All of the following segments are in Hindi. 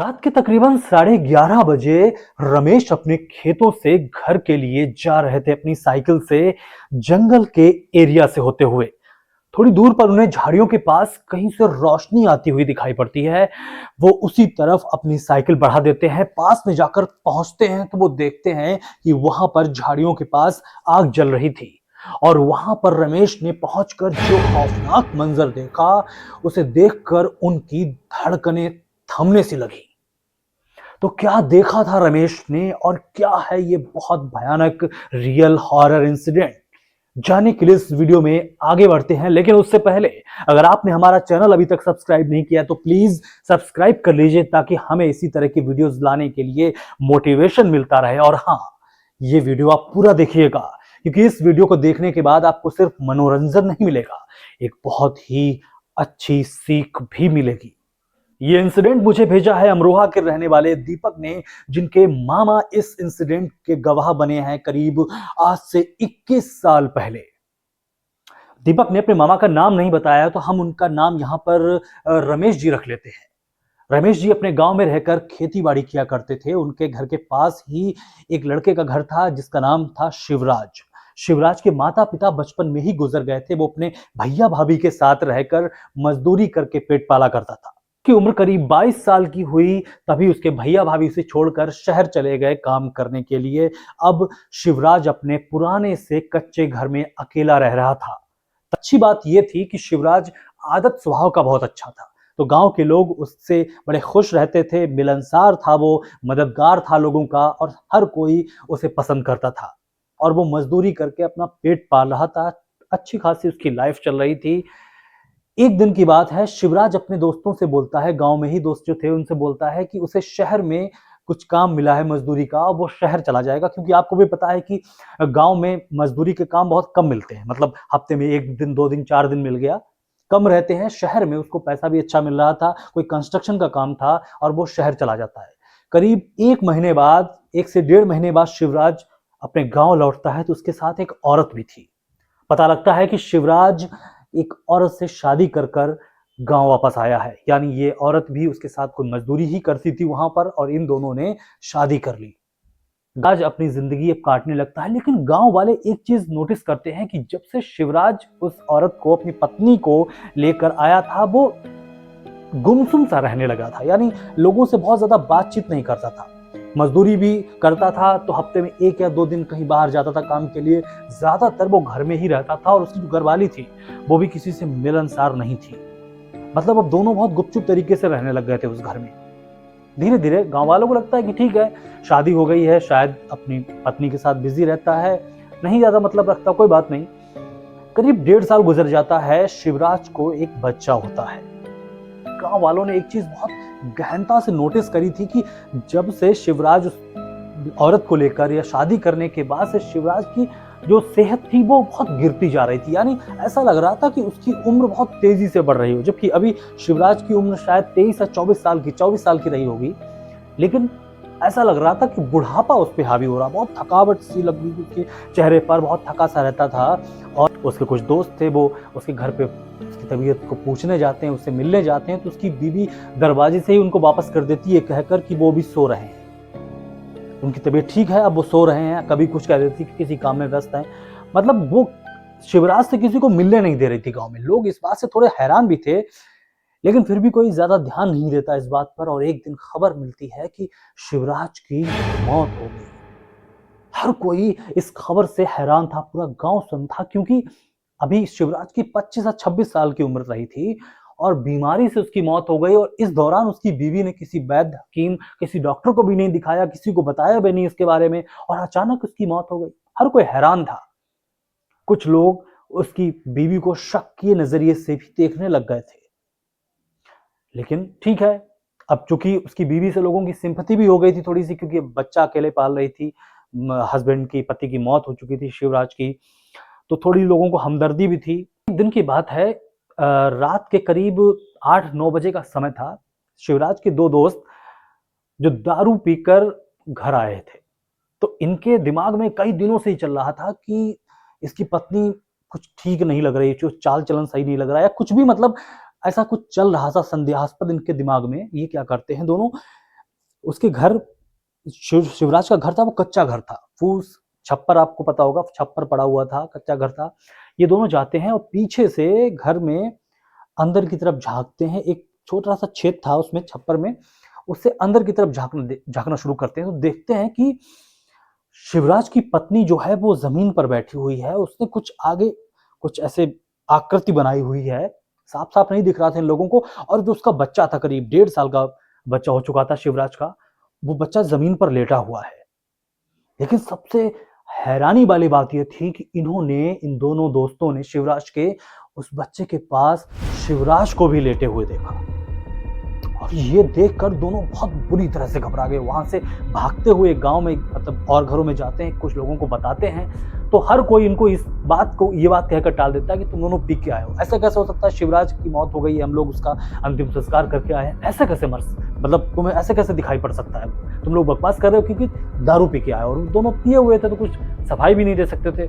रात के तकरीबन 11:30 बजे रमेश अपने खेतों से घर के लिए जा रहे थे अपनी साइकिल से जंगल के एरिया से होते हुए। थोड़ी दूर पर उन्हें झाड़ियों के पास कहीं से रोशनी आती हुई दिखाई पड़ती है। वो उसी तरफ अपनी साइकिल बढ़ा देते हैं। पास में जाकर पहुंचते हैं तो वो देखते हैं कि वहां पर झाड़ियों के पास आग जल रही थी। और वहां पर रमेश ने पहुंचकर जो खौफनाक मंजर देखा, उसे देखकर उनकी धड़कनें थमने सी लगी। तो क्या देखा था रमेश ने और क्या है ये बहुत भयानक रियल हॉरर इंसिडेंट, जानने के लिए इस वीडियो में आगे बढ़ते हैं। लेकिन उससे पहले अगर आपने हमारा चैनल अभी तक सब्सक्राइब नहीं किया तो प्लीज सब्सक्राइब कर लीजिए, ताकि हमें इसी तरह की वीडियोस लाने के लिए मोटिवेशन मिलता रहे। और हाँ, ये वीडियो आप पूरा देखिएगा, क्योंकि इस वीडियो को देखने के बाद आपको सिर्फ मनोरंजन नहीं मिलेगा, एक बहुत ही अच्छी सीख भी मिलेगी। ये इंसिडेंट मुझे भेजा है अमरोहा के रहने वाले दीपक ने, जिनके मामा इस इंसिडेंट के गवाह बने हैं करीब आज से 21 साल पहले। दीपक ने अपने मामा का नाम नहीं बताया, तो हम उनका नाम यहां पर रमेश जी रख लेते हैं। रमेश जी अपने गांव में रहकर खेती बाड़ी किया करते थे। उनके घर के पास ही एक लड़के का घर था जिसका नाम था शिवराज। शिवराज के माता पिता बचपन में ही गुजर गए थे। वो अपने भैया भाभी के साथ रहकर मजदूरी करके पेट पाला करता था। की उम्र करीब 22 साल की हुई तभी उसके भैया भाभी उसे छोड़कर शहर चले गए काम करने के लिए। अब शिवराज अपने पुराने से कच्चे घर में अकेला रह रहा था। अच्छी बात यह थी कि शिवराज आदत स्वभाव का बहुत अच्छा था, तो गांव के लोग उससे बड़े खुश रहते थे। मिलनसार था वो, मददगार था लोगों का, और हर कोई उसे पसंद करता था। और वो मजदूरी करके अपना पेट पाल रहा था। अच्छी खासी उसकी लाइफ चल रही थी। एक दिन की बात है, शिवराज अपने दोस्तों से बोलता है, गांव में ही दोस्त जो थे उनसे बोलता है कि उसे शहर में कुछ काम मिला है मजदूरी का, वो शहर चला जाएगा। क्योंकि आपको भी पता है कि गांव में मजदूरी के काम बहुत कम मिलते हैं, मतलब हफ्ते में 1 दिन 2 दिन 4 दिन मिल गया, कम रहते हैं। शहर में उसको पैसा भी अच्छा मिल रहा था, कोई कंस्ट्रक्शन का काम था, और वो शहर चला जाता है। करीब 1 महीने बाद, 1 से 1.5 महीने बाद शिवराज अपने गांव लौटता है, तो उसके साथ एक औरत भी थी। पता लगता है कि शिवराज एक औरत से शादी कर कर गांव वापस आया है, यानी ये औरत भी उसके साथ कोई मजदूरी ही करती थी वहां पर, और इन दोनों ने शादी कर ली। राज अपनी जिंदगी अब काटने लगता है। लेकिन गांव वाले एक चीज नोटिस करते हैं कि जब से शिवराज उस औरत को, अपनी पत्नी को लेकर आया था, वो गुमसुम सा रहने लगा था। यानी लोगों से बहुत ज्यादा बातचीत नहीं करता था। मजदूरी भी करता था तो हफ्ते में 1 या 2 दिन कहीं बाहर जाता था काम के लिए। ज्यादातर वो घर में ही रहता था, और उसकी जो घरवाली थी वो भी किसी से मिलनसार नहीं थी। मतलब अब दोनों बहुत गुपचुप तरीके से रहने लग गए थे उस घर में। धीरे धीरे गांव वालों को लगता है कि ठीक है, शादी हो गई है, शायद अपनी पत्नी के साथ बिजी रहता है, नहीं ज्यादा मतलब रखता, कोई बात नहीं। करीब 1.5 साल गुजर जाता है। शिवराज को एक बच्चा होता है। गांव वालों ने एक चीज बहुत गहनता से नोटिस करी थी कि जब से शिवराज उस औरत को लेकर, या शादी करने के बाद से, शिवराज की जो सेहत थी वो बहुत गिरती जा रही थी। यानी ऐसा लग रहा था कि उसकी उम्र बहुत तेजी से बढ़ रही हो, जबकि अभी शिवराज की उम्र शायद 23 या 24 साल की रही होगी। लेकिन ऐसा लग रहा था कि बुढ़ापा उस पर हावी हो रहा। बहुत थकावट सी लग रही थी उसके चेहरे पर, बहुत थका सा रहता था। और उसके कुछ दोस्त थे, वो उसके घर पे उसकी तबीयत को पूछने जाते हैं, उससे मिलने जाते हैं, तो उसकी बीवी दरवाजे से ही उनको वापस कर देती है, कहकर कि वो भी सो रहे हैं, उनकी तबीयत ठीक है, अब वो सो रहे हैं। कभी कुछ कह देती कि किसी काम में व्यस्त हैं। मतलब वो शिवराज से किसी को मिलने नहीं दे रही थी। गांव में लोग इस बात से थोड़े हैरान भी थे, लेकिन फिर भी कोई ज्यादा ध्यान नहीं देता इस बात पर। और एक दिन खबर मिलती है कि शिवराज की मौत हो गई। हर कोई इस खबर से हैरान था, पूरा गांव सुन था, क्योंकि अभी शिवराज की 25 या 26 साल की उम्र रही थी, और बीमारी से उसकी मौत हो गई। और इस दौरान उसकी बीवी ने किसी वैद्य, हकीम, किसी डॉक्टर को भी नहीं दिखाया, किसी को बताया भी नहीं इसके बारे में, और अचानक उसकी मौत हो गई। हर कोई हैरान था। कुछ लोग उसकी बीवी को शक के नजरिए से भी देखने लग गए थे। लेकिन ठीक है, अब चूंकि उसकी बीवी से लोगों की सिंपैथी भी हो गई थी थोड़ी सी, क्योंकि बच्चा अकेले पाल रही थी, हस्बैंड की, पति की मौत हो चुकी थी शिवराज की, तो थोड़ी लोगों को हमदर्दी भी थी। एक दिन की बात है, रात के करीब 8-9 बजे का समय था। शिवराज के 2 दोस्त जो दारू पीकर घर आए थे, तो इनके दिमाग में कई दिनों से ही चल रहा था कि इसकी पत्नी कुछ ठीक नहीं लग रही, जो चाल चलन सही नहीं लग रहा है, या कुछ भी, मतलब ऐसा कुछ चल रहा था संदेहास्पद इनके दिमाग में। ये क्या करते हैं दोनों, उसके घर शिवराज का घर था, वो कच्चा घर था, फूस छप्पर, आपको पता होगा छप्पर पड़ा हुआ था, कच्चा घर था। ये दोनों जाते हैं और पीछे से घर में अंदर की तरफ झांकते हैं। एक छोटा सा छेद था उसमें छप्पर में, उससे अंदर की तरफ झांकना शुरू करते हैं तो देखते हैं कि शिवराज की पत्नी जो है वो जमीन पर बैठी हुई है। उसने कुछ आगे कुछ ऐसे आकृति बनाई हुई है, साफ साफ नहीं दिख रहा था इन लोगों को। और जो उसका बच्चा था, करीब 1.5 साल का बच्चा हो चुका था शिवराज का, वो बच्चा जमीन पर लेटा हुआ है। लेकिन सबसे हैरानी वाली बात यह थी कि इन दोनों दोस्तों ने शिवराज के उस बच्चे के पास शिवराज को भी लेटे हुए देखा। और ये देखकर दोनों बहुत बुरी तरह से घबरा गए। वहां से भागते हुए गांव में, मतलब और घरों में जाते हैं, कुछ लोगों को बताते हैं तो हर कोई इनको ये बात कहकर टाल देता है कि तुम दोनों पी के आए हो। ऐसा कैसे हो सकता है, शिवराज की मौत हो गई है, हम लोग उसका अंतिम संस्कार करके आए हैं, ऐसे कैसे मतलब तुम्हें ऐसे कैसे दिखाई पड़ सकता है, तुम लोग बकवास कर रहे हो क्योंकि दारू पी के आए हो। और दोनों पिए हुए थे तो कुछ सफाई भी नहीं दे सकते थे।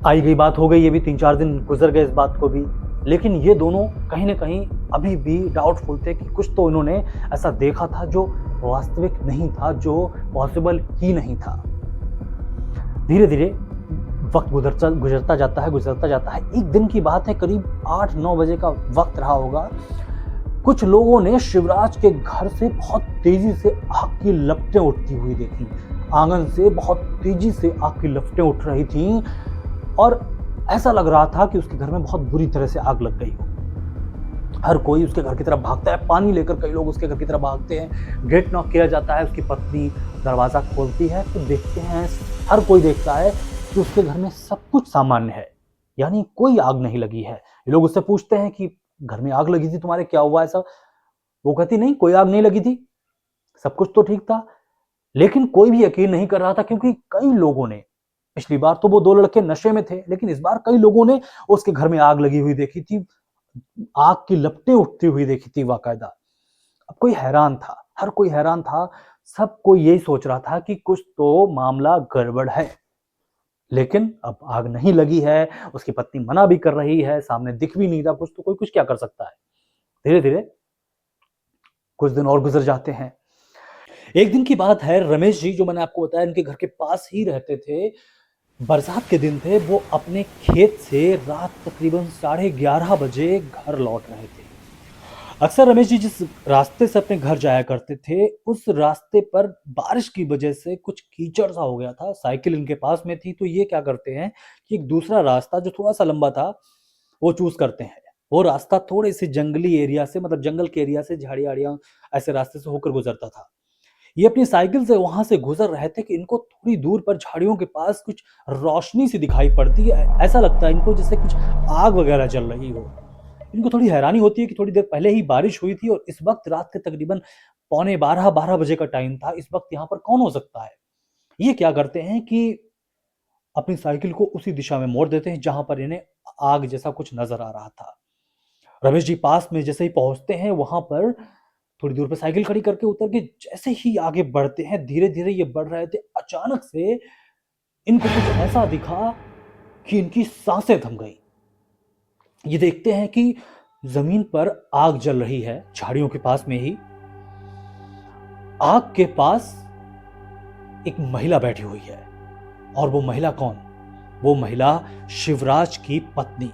आई गई बात हो गई, ये भी 3-4 दिन गुजर गए इस बात को भी। लेकिन ये दोनों कहीं ना कहीं अभी भी डाउटफुल थे कि कुछ तो इन्होंने ऐसा देखा था जो वास्तविक नहीं था, जो पॉसिबल ही नहीं था। धीरे धीरे वक्त गुजरता जाता है। एक दिन की बात है, करीब 8-9 बजे का वक्त रहा होगा। कुछ लोगों ने शिवराज के घर से बहुत तेजी से आग की लपटें उठती हुई देखी। आंगन से बहुत तेजी से आग की लपटें उठ रही थीं और ऐसा लग रहा था कि उसके घर में बहुत बुरी तरह से आग लग गई हो। हर कोई उसके घर की तरफ भागता है, पानी लेकर कई लोग उसके घर की तरफ भागते हैं। गेट नॉक किया जाता है, उसकी पत्नी दरवाजा खोलती है तो देखते हैं, हर कोई देखता है कि उसके घर में सब कुछ सामान्य है, यानी कोई आग नहीं लगी है। ये लोग उससे पूछते हैं कि घर में आग लगी थी तुम्हारे, क्या हुआ ऐसा? वो कहती नहीं, कोई आग नहीं लगी थी, सब कुछ तो ठीक था। लेकिन कोई भी यकीन नहीं कर रहा था क्योंकि कई लोगों ने, पिछली बार तो वो 2 लड़के नशे में थे, लेकिन इस बार कई लोगों ने उसके घर में आग लगी हुई देखी थी, आग की लपटें उठती हुई देखी थी बाकायदा। अब कोई हैरान था, हर कोई हैरान था, सब कोई यही सोच रहा था कि कुछ तो मामला गड़बड़ है। लेकिन अब आग नहीं लगी है, उसकी पत्नी मना भी कर रही है, सामने दिख भी नहीं रहा कुछ, तो कोई कुछ क्या कर सकता है। धीरे धीरे कुछ दिन और गुजर जाते हैं। एक दिन की बात है, रमेश जी जो मैंने आपको बताया इनके घर के पास ही रहते थे, बरसात के दिन थे, वो अपने खेत से रात तकरीबन 11:30 बजे घर लौट रहे थे। अक्सर रमेश जी जिस रास्ते से अपने घर जाया करते थे, उस रास्ते पर बारिश की वजह से कुछ कीचड़ सा हो गया था। साइकिल इनके पास में थी तो ये क्या करते हैं कि एक दूसरा रास्ता जो थोड़ा सा लंबा था वो चूज करते हैं। वो रास्ता थोड़े से जंगली एरिया से, मतलब जंगल के एरिया से, झाड़ियाँ ऐसे रास्ते से होकर गुजरता था। ये अपनी साइकिल से वहां से गुजर रहे थे कि इनको थोड़ी दूर पर झाड़ियों के पास कुछ रोशनी सी दिखाई पड़ती है। ऐसा लगता है इनको जैसे कुछ आग वगैरह जल रही हो। इनको थोड़ी हैरानी होती है कि थोड़ी देर पहले ही बारिश हुई थी और इस वक्त रात के तकरीबन पौने 12 बजे का टाइम था। इस वक्त यहाँ पर कौन हो सकता है? ये क्या करते हैं कि अपनी साइकिल को उसी दिशा में मोड़ देते हैं जहां पर इन्हें आग जैसा कुछ नजर आ रहा था। रमेश जी पास में जैसे ही पहुंचते हैं, वहां पर थोड़ी दूर पे साइकिल खड़ी करके उतर के जैसे ही आगे बढ़ते हैं, धीरे धीरे ये बढ़ रहे थे, अचानक से इनको कुछ ऐसा दिखा कि इनकी सांसें थम गई। ये देखते हैं कि जमीन पर आग जल रही है, झाड़ियों के पास में ही। आग के पास एक महिला बैठी हुई है। और वो महिला कौन? वो महिला शिवराज की पत्नी।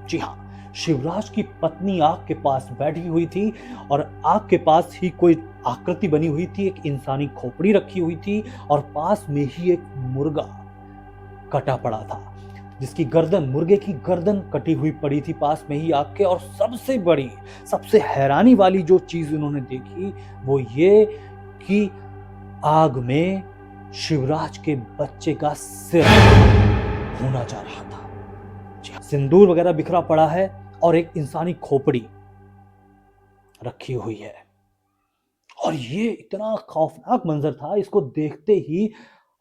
जी हाँ, शिवराज की पत्नी आग के पास बैठी हुई थी और आग के पास ही कोई आकृति बनी हुई थी, एक इंसानी खोपड़ी रखी हुई थी और पास में ही एक मुर्गा कटा पड़ा था, जिसकी गर्दन, मुर्गे की गर्दन कटी हुई पड़ी थी पास में ही आग के। और सबसे बड़ी, सबसे हैरानी वाली जो चीज उन्होंने देखी वो ये कि आग में शिवराज के बच्चे का सिर होना जा रहा था। जी हाँ, सिंदूर वगैरह बिखरा पड़ा है और एक इंसानी खोपड़ी रखी हुई है। और ये इतना खौफनाक मंजर था, इसको देखते ही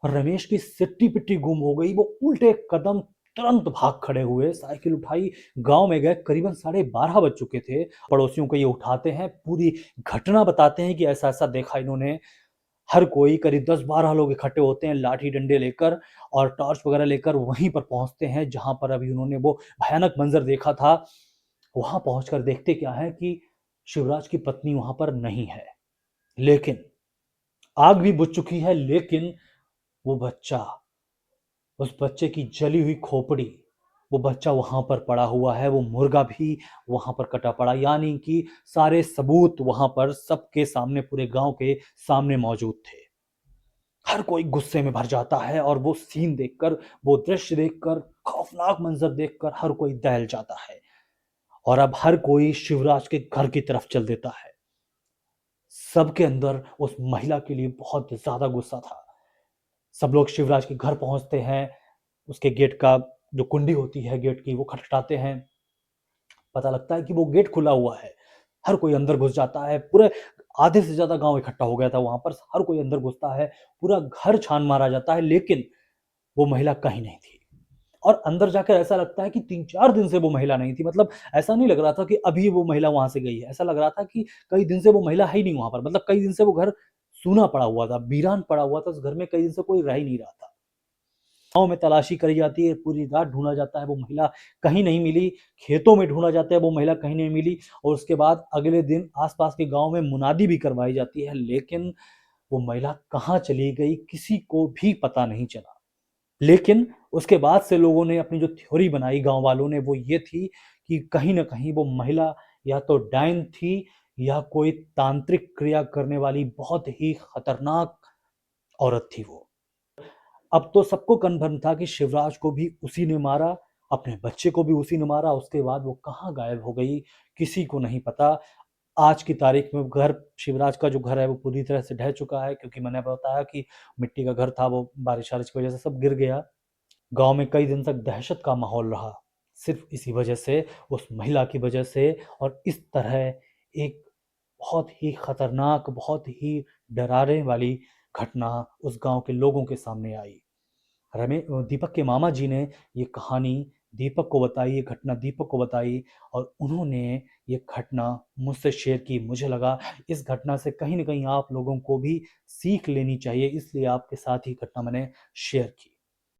रमेश की सिट्टी पिट्टी गुम हो गई। वो उल्टे कदम तुरंत भाग खड़े हुए, साइकिल उठाई, गांव में गए। करीबन 12:30 बज चुके थे। पड़ोसियों को ये उठाते हैं, पूरी घटना बताते हैं कि ऐसा ऐसा देखा इन्होंने। हर कोई, करीब 10-12 लोग इकट्ठे होते हैं लाठी डंडे लेकर और टॉर्च वगैरह लेकर वहीं पर पहुंचते हैं जहां पर अभी उन्होंने वो भयानक मंजर देखा था। वहां पहुंचकर देखते क्या है कि शिवराज की पत्नी वहां पर नहीं है, लेकिन आग भी बुझ चुकी है, लेकिन वो बच्चा, उस बच्चे की जली हुई खोपड़ी, वो बच्चा वहां पर पड़ा हुआ है, वो मुर्गा भी वहां पर कटा पड़ा, यानी कि सारे सबूत वहां पर सबके सामने, पूरे गांव के सामने मौजूद थे। हर कोई गुस्से में भर जाता है और वो सीन देखकर, वो दृश्य देखकर, खौफनाक मंजर देखकर हर कोई दहल जाता है। और अब हर कोई शिवराज के घर की तरफ चल देता है। सबके अंदर उस महिला के लिए बहुत ज्यादा गुस्सा था। सब लोग शिवराज के घर पहुंचते हैं, उसके गेट का जो कुंडी होती है गेट की वो खटखटाते हैं। पता लगता है कि वो गेट खुला हुआ है। हर कोई अंदर घुस जाता है, पूरे आधे से ज्यादा गांव इकट्ठा हो गया था वहां पर, हर कोई अंदर घुसता है, पूरा घर छान मारा जाता है, लेकिन वो महिला कहीं नहीं थी। और अंदर जाकर ऐसा लगता है कि 3-4 दिन से वो महिला नहीं थी। मतलब ऐसा नहीं लग रहा था कि अभी वो महिला वहां से गई है, ऐसा लग रहा था कि कई दिन से वो महिला है ही नहीं वहां पर। मतलब कई दिन से वो घर सूना पड़ा हुआ था, वीरान पड़ा हुआ था, उस घर में कई दिन से कोई रह ही नहीं रहा था। गाँव में तलाशी करी जाती है, पूरी रात ढूंढा जाता है, वो महिला कहीं नहीं मिली। खेतों में ढूंढा जाता है, वो महिला कहीं नहीं मिली। और उसके बाद अगले दिन आसपास के गांव में मुनादी भी करवाई जाती है, लेकिन वो महिला कहाँ चली गई किसी को भी पता नहीं चला। लेकिन उसके बाद से लोगों ने अपनी जो थ्योरी बनाई, गांव वालों ने, वो ये थी कि कहीं ना कहीं वो महिला या तो डायन थी, या कोई तांत्रिक क्रिया करने वाली बहुत ही खतरनाक औरत थी वो। अब तो सबको कन्फर्म था कि शिवराज को भी उसी ने मारा, अपने बच्चे को भी उसी ने मारा। उसके बाद वो कहाँ गायब हो गई किसी को नहीं पता। आज की तारीख में घर, शिवराज का जो घर है वो पूरी तरह से ढह चुका है, क्योंकि मैंने बताया कि मिट्टी का घर था, वो बारिश वारिश की वजह से सब गिर गया। गांव में कई दिन तक दहशत का माहौल रहा, सिर्फ इसी वजह से, उस महिला की वजह से। और इस तरह एक बहुत ही खतरनाक, बहुत ही डराने वाली घटना उस गांव के लोगों के सामने आई। दीपक के मामा जी ने ये कहानी दीपक को बताई, ये घटना दीपक को बताई, और उन्होंने ये घटना मुझसे शेयर की। मुझे लगा इस घटना से कहीं ना कहीं आप लोगों को भी सीख लेनी चाहिए, इसलिए आपके साथ ही घटना मैंने शेयर की।